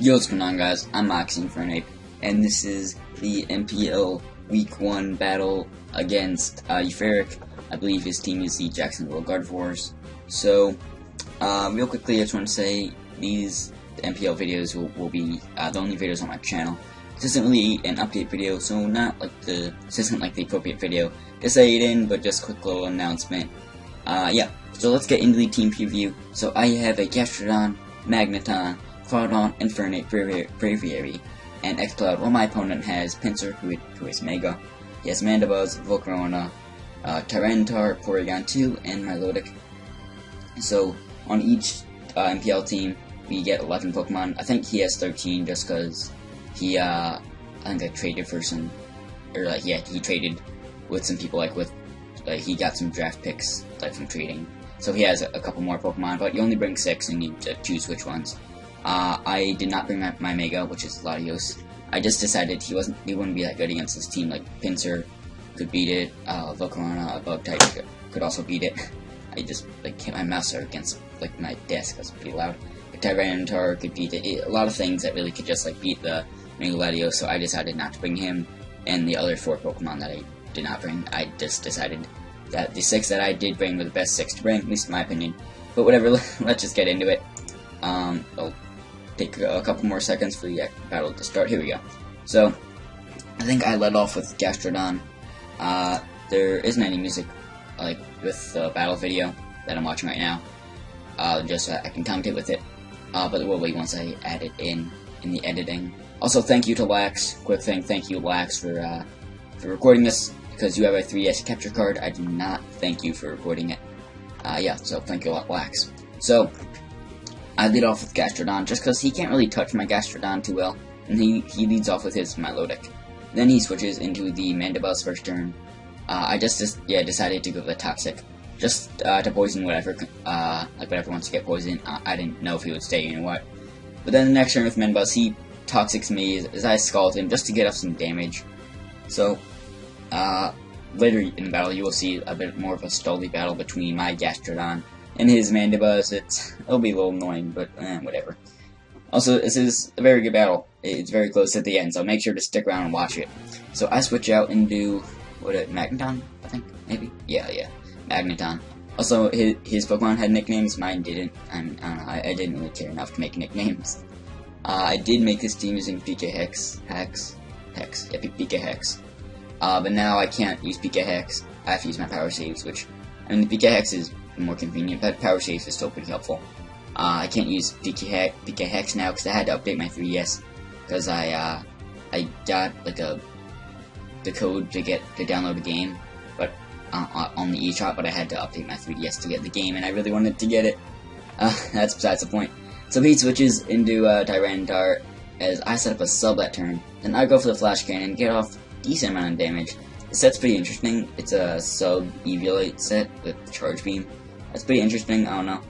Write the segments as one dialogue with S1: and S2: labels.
S1: Yo, what's going on, guys? I'm Euphauric, and this is the MPL Week 1 battle against Euphauric. I believe his team is the Jacksonville Gardevoirs. So, real quickly, I just want to say these MPL videos will be the only videos on my channel. This isn't really an update video, so this isn't like the appropriate video to say it in, but just a quick little announcement. Yeah, so let's get into the team preview. So I have a Gastrodon, Magneton, Cloudon, Euphauric, Braviary, and X-Cloud, while my opponent has Pinsir, who is Mega. He has Mandibuzz, Volcarona, Tyranitar, Porygon 2, and Milotic. So, on each MPL team, we get 11 Pokemon. I think he has 13 just because he, I think I traded for some, or like, yeah, he traded with some people, he got some draft picks, from trading. So he has a couple more Pokemon, but you only bring 6 and you need to choose which ones. I did not bring my Mega, which is Latios. I just decided he wouldn't be that good against this team. Like, Pinsir could beat it, Volcarona, a bug type, could also beat it. I just, hit my mouse against, my desk, that's pretty loud. But Tyranitar could beat it. A lot of things that really could just, beat the Mega Latios, so I decided not to bring him. And the other 4 Pokemon that I did not bring, I just decided that the 6 that I did bring were the best 6 to bring, at least in my opinion. But whatever, let's just get into it. I'll take a couple more seconds for the battle to start. Here we go. So, I think I led off with Gastrodon. There isn't any music, with the battle video that I'm watching right now. Just so I can commentate with it. But there will be once I add it in the editing. Also, thank you to Lax. Quick thing, thank you, Lax, for recording this, because you have a 3DS capture card. I do not thank you for recording it. Yeah, so thank you a lot, Lax. So, I lead off with Gastrodon, just because he can't really touch my Gastrodon too well, and he leads off with his Milotic. Then he switches into the Mandibuzz first turn. I decided to go with the Toxic, just to poison whatever, whatever wants to get poisoned. I didn't know if he would stay or what. But then the next turn with Mandibuzz, he Toxics me as I Scald him, just to get off some damage. So, later in the battle, you will see a bit more of a stally battle between my Gastrodon and his Mandibuzz. It'll be a little annoying, but whatever. Also, this is a very good battle. It's very close at the end, so make sure to stick around and watch it. So I switch out and do Magneton, I think, maybe? Yeah, Magneton. Also, his Pokemon had nicknames, mine didn't. I don't know, I didn't really care enough to make nicknames. I did make this team using PK Hex. PK Hex. But now I can't use PK Hex. I have to use my Power Saves, which, I mean, the PK Hex is more convenient, but Power Saves is still pretty helpful. I can't use PK Hex now because I had to update my 3DS, because I got the code to download the game, but on the eShop, but I had to update my 3DS to get the game, and I really wanted to get it. That's besides the point. So he switches into Tyranitar as I set up a sub that turn. Then I go for the Flash Cannon, get off a decent amount of damage. The set's pretty interesting. It's a sub Eviolite set with Charge Beam. That's pretty interesting. I don't know.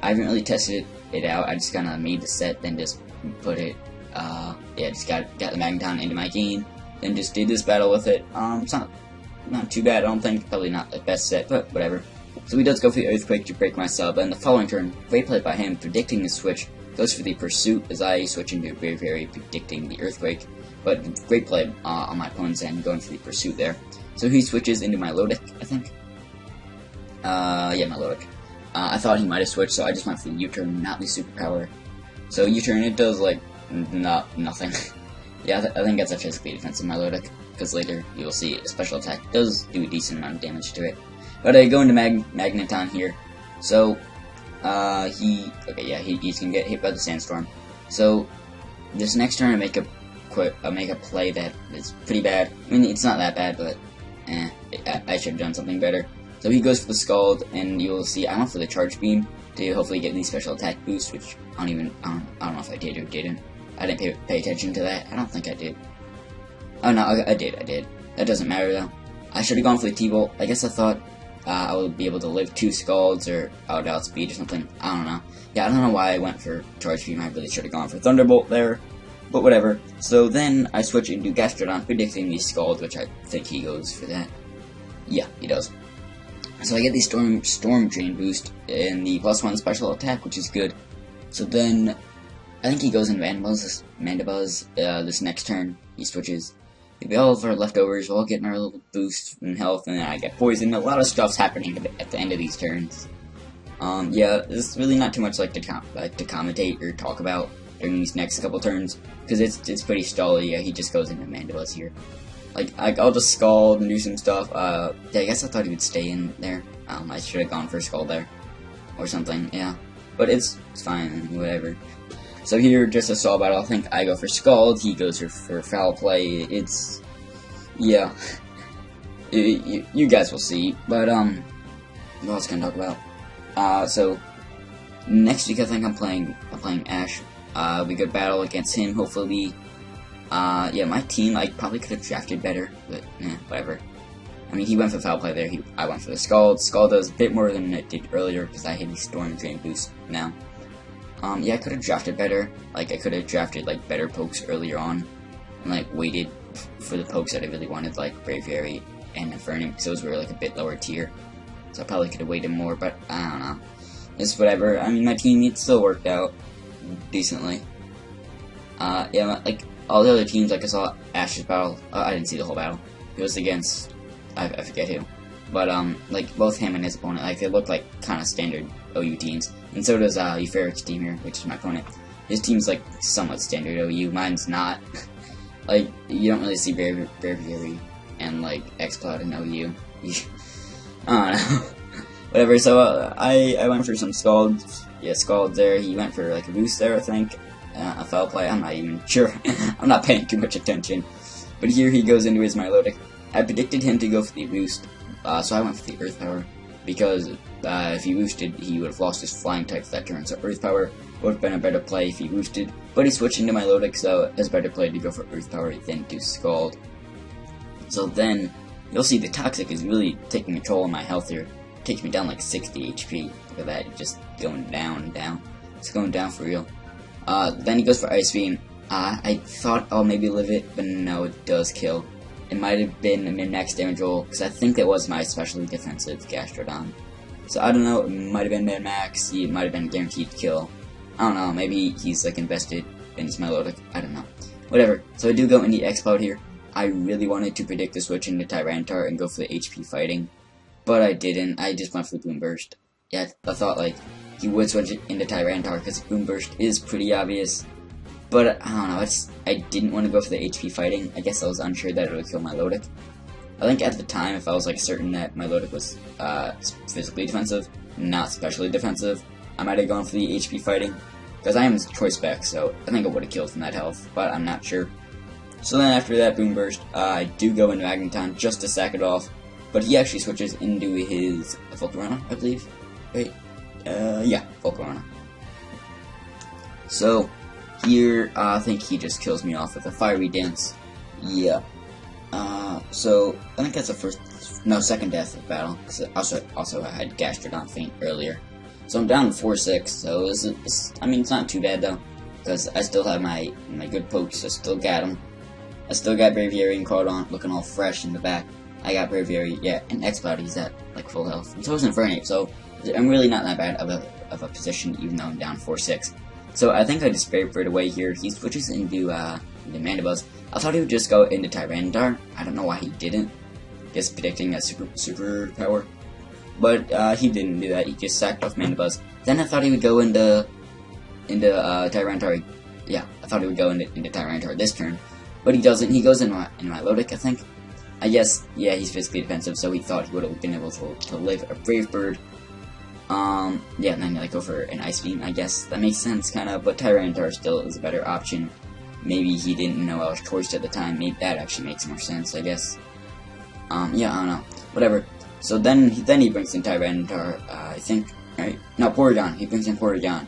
S1: I haven't really tested it out. I just kind of made the set, then just put it. Just got the Magneton into my game, then just did this battle with it. It's not too bad. I don't think. Probably not the best set, but whatever. So he does go for the Earthquake to break my sub, and the following turn, great play by him, predicting the switch. Goes for the Pursuit as I switch into Braviary, predicting the Earthquake. But great play on my opponent's end, going for the Pursuit there. So he switches into Milotic, I think. Milotic. I thought he might have switched, so I just went for the U-turn, not the Superpower. So U-turn, it does, nothing. Yeah, I think that's a physically defensive Milotic, because later you will see a special attack does do a decent amount of damage to it. But I go into Magneton here. So, he's gonna get hit by the Sandstorm. So, this next turn I make a play that is pretty bad. I mean, it's not that bad, but I should have done something better. So he goes for the Scald, and you'll see I went for the Charge Beam to hopefully get the special attack boost, which I don't know if I did or didn't. I didn't pay attention to that. I don't think I did. Oh no, I did. That doesn't matter though. I should have gone for the T-Bolt. I guess I thought I would be able to live 2 Scalds or outspeed or something. I don't know. Yeah, I don't know why I went for Charge Beam. I really should have gone for Thunderbolt there. But whatever. So then I switch into Gastrodon, predicting the Scald, which I think he goes for that. Yeah, he does. So I get the Storm Drain boost and the +1 special attack, which is good. So then I think he goes in Mandibuzz this next turn. He switches. Maybe all of our leftovers, we'll all get our little boost in health, and then I get poisoned. A lot of stuff's happening at the end of these turns. Yeah, there's really not too much to commentate or talk about during these next couple turns, because it's pretty stally. Yeah, he just goes into Mandibuzz here. Like, I'll just Scald and do some stuff. Yeah, I guess I thought he would stay in there. I should have gone for Scald there, or something, yeah. But it's fine, whatever. So here, just a Saw Battle, I think I go for Scald, he goes for Foul Play. It's, yeah. You guys will see, but, what else can I talk about? So, next week I think I'm playing Ash. It'll be a good battle against him, hopefully. Yeah, my team, I probably could have drafted better, but, whatever. I mean, he went for Foul Play there, I went for the Scald. Scald does a bit more than it did earlier, because I hit the Storm Drain boost now. Yeah, I could have drafted better. Like, I could have drafted, like, better pokes earlier on, and, like, waited for the pokes that I really wanted, like Braviary and Euphauric, because those were, like, a bit lower tier. So I probably could have waited more, but I don't know. It's whatever. I mean, my team, it still worked out decently. Yeah, like, all the other teams, like, I saw Ash's battle. I didn't see the whole battle. It was against, I forget who. But, like, both him and his opponent, like, they look like kind of standard OU teams. And so does, Euphauric's team here, which is my opponent. His team's, like, somewhat standard OU. Mine's not. Like, you don't really see Braviary and, like, X-Cloud and OU. I don't know. Whatever, so, I went for some Scalds. Yeah, Scald there. He went for, like, a boost there, I think. A Foul Play, I'm not even sure. I'm not paying too much attention. But here he goes into his Milotic. I predicted him to go for the boost, so I went for the Earth Power, because if he boosted, he would have lost his Flying type that turn, so Earth Power would have been a better play if he boosted, but he switched into Milotic, so it's a better play to go for Earth Power than to Scald. So then, you'll see the Toxic is really taking control of my health here. It takes me down like 60 HP, look at that, just going down and down. It's going down for real. Then he goes for Ice Beam. I thought I'll maybe live it, but no, it does kill. It might have been a min-max damage roll, because I think that was my especially defensive Gastrodon. So I don't know, it might have been min-max, it might have been guaranteed kill. I don't know, maybe he's like invested in his Milotic, I don't know. Whatever, so I do go into X-Cloud here. I really wanted to predict the switch into Tyranitar and go for the HP fighting, but I didn't, I just went for Boom Burst. Yeah, I thought like, he would switch it into Tyranitar, because Boom Burst is pretty obvious. But, I don't know, I didn't want to go for the HP fighting. I guess I was unsure that it would kill Milotic. I think at the time, if I was, like, certain that Milotic was, physically defensive, not specially defensive, I might have gone for the HP fighting. Because I am his choice spec, so I think it would have killed from that health, but I'm not sure. So then after that Boom Burst, I do go into Magneton just to sack it off. But he actually switches into his Volcarona, I believe. Wait, yeah, Volcarona. So, here, I think he just kills me off with a Fiery Dance. Yeah. So, I think that's the second death of battle. Cause also I had Gastrodon Faint earlier. So I'm down 4-6, so I mean, it's not too bad though. Because I still have my good pokes, I still got them. I still got Braviary and Cardon looking all fresh in the back. I got Braviary, yeah, and X-Cloud, he's at, like, full health. And so is Euphauric, so I'm really not that bad of a position, even though I'm down 4-6. So I think I just Braviary away here. He switches into Mandibuzz. I thought he would just go into Tyranitar. I don't know why he didn't. Just predicting that super power. But he didn't do that. He just sacked off Mandibuzz. Then I thought he would go into Tyranitar. Yeah, I thought he would go into Tyranitar this turn. But he doesn't. He goes in Milotic, I think. I guess, yeah, he's physically defensive, so he thought he would have been able to live a Brave Bird. Yeah, and then like go for an Ice Beam, I guess. That makes sense, kinda, but Tyranitar still is a better option. Maybe he didn't know I was choiced at the time. Maybe that actually makes more sense, I guess. Yeah, I don't know. Whatever. So then he brings in Tyranitar, I think, right? No, Porygon. He brings in Porygon.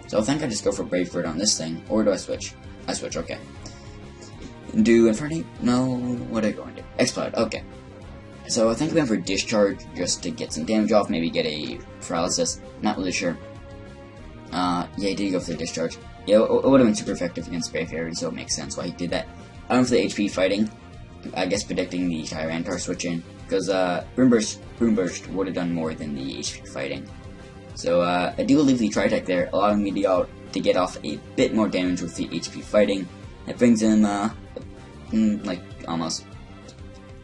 S1: So I think I just go for Brave Bird on this thing, or do I switch? I switch, okay. Do Infernape? No, what are I going to do? X-Cloud, okay. So I think we went for Discharge just to get some damage off, maybe get a Paralysis. Not really sure. Yeah, he did go for the Discharge. Yeah, it would have been super effective against Braviary, so it makes sense why he did that. I went for the HP fighting. I guess predicting the Tyranitar switch in, because Boom Burst would have done more than the HP fighting. So I do leave the Tri-Tech there, allowing me to to get off a bit more damage with the HP fighting. It brings him, like, almost,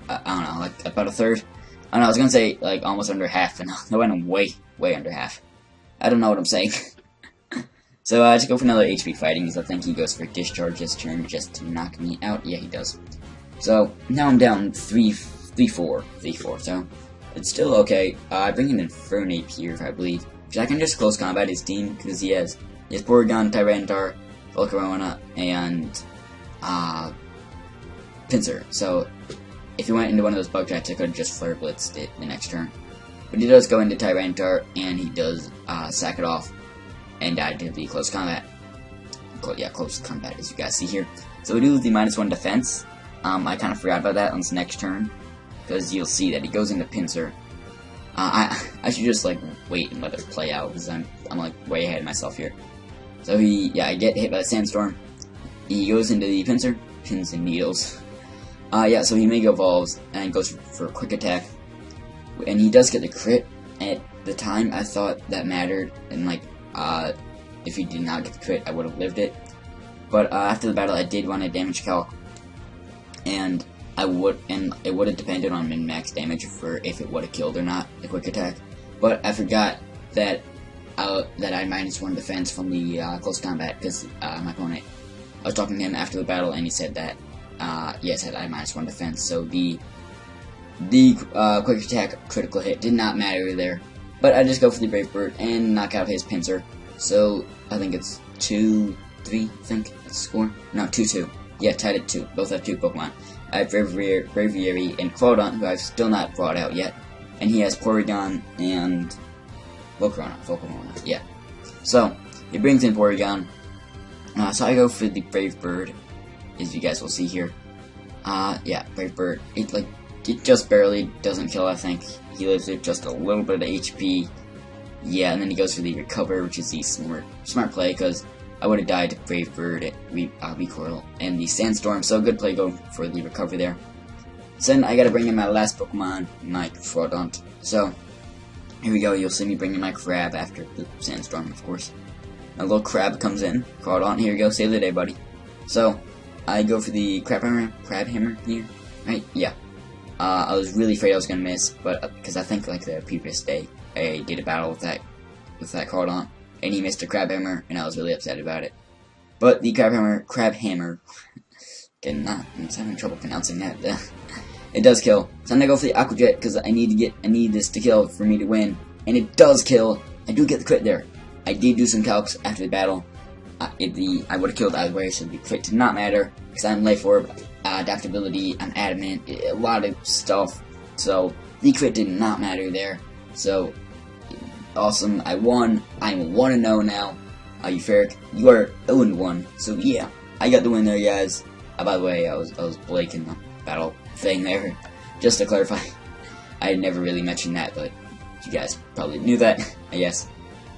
S1: I don't know, like, about a third. I don't know, I was gonna say, like, almost under half, and I went way under half. I don't know what I'm saying. So, to go for another HP fighting, because I think he goes for discharge this turn just to knock me out. Yeah, he does. So, now I'm down 3-4, so it's still okay. I bring in Euphauric here, I believe, which I can just close combat his team, because he has Porygon, Tyranitar, Volcarona, and, Pinsir. So, if he went into one of those bug types, I could have just Flare Blitzed it the next turn. But he does go into Tyranitar, and he does, sack it off, and die to the close combat. Close combat, as you guys see here. So we do the -1 defense. I kind of forgot about that on his next turn, because you'll see that he goes into Pinsir. I should just, like, wait and let it play out, because I'm like, way ahead of myself here. So I get hit by the Sandstorm. He goes into the Pinsir, pins and needles. So he Mega Evolves, and goes for a quick attack. And he does get the crit. At the time, I thought that mattered, and, like, if he did not get the crit, I would have lived it. But, after the battle, I did want to damage calc. And it would have depended on min-max damage for if it would have killed or not, the quick attack. But I forgot that I -1 defense from the close combat, because my opponent, I was talking to him after the battle, and he said that, it said I -1 defense, so the quick attack critical hit did not matter there. But I just go for the Brave Bird and knock out his Pinsir. So I think it's 2-3, I think that's the score. No, 2-2. Yeah, tied at 2. Both have 2 Pokemon. I have Braviary and Quaddon, who I've still not brought out yet. And he has Porygon and Volcarona, yeah. So, he brings in Porygon. So I go for the Brave Bird, as you guys will see here. Brave Bird. It just barely doesn't kill, I think. He lives with just a little bit of HP. Yeah, and then he goes for the Recover, which is the smart play, because I would have died to Brave Bird, Recoil, and the Sandstorm, so good play going for the Recover there. So then I gotta bring in my last Pokemon, my Quaddon. So, here we go, you'll see me bring in my Crab after the Sandstorm, of course. My little Crab comes in, Quaddon, here we go, save the day, buddy. So, I go for the Crab Hammer here, right? Yeah. I was really afraid I was gonna miss, but because I think like the previous day I did a battle with that Quaddon, and he missed a Crab Hammer, and I was really upset about it. But the Crab Hammer, I'm having trouble pronouncing that. It does kill. So I'm gonna go for the Aqua Jet because I need this to kill for me to win, and it does kill. I do get the crit there. I did do some calcs after the battle. I would have killed either way, so the crit did not matter because I'm Life Orb. Adaptability, I'm adamant, a lot of stuff, so the crit did not matter there. So awesome, I won. I'm 1-0 now. Euphauric, you are 0-1. So yeah, I got the win there, guys. By the way, I was Blake in the battle thing there. Just to clarify, I had never really mentioned that, but you guys probably knew that, I guess.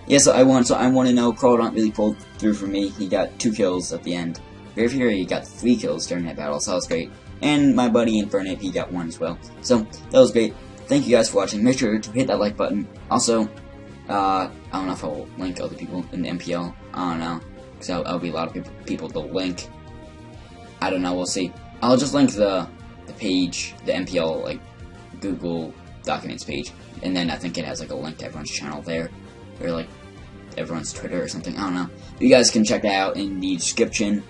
S1: Yeah, so I won. So I'm 1-0. Quaddon really pulled through for me. He got 2 kills at the end. Braviary got 3 kills during that battle, so that was great. And my buddy Euphauric, he got 1 as well. So, that was great. Thank you guys for watching. Make sure to hit that like button. Also, I don't know if I'll link other people in the MPL. I don't know. Because I'll be a lot of people to link. I don't know, we'll see. I'll just link the page, the MPL, like, Google Documents page. And then I think it has, like, a link to everyone's channel there. Or, like, everyone's Twitter or something. I don't know. You guys can check that out in the description.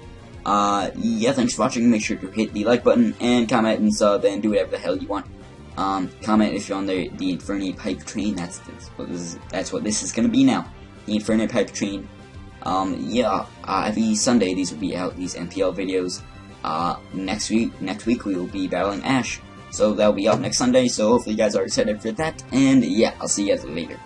S1: Thanks for watching. Make sure to hit the like button and comment and sub and do whatever the hell you want. Comment if you're on the Euphauric hype train. That's what this is gonna be now. The Euphauric hype train. Every Sunday these will be out, these MPL videos. Next week we will be battling Ash. So that'll be out next Sunday, so hopefully you guys are excited for that. And yeah, I'll see you guys later.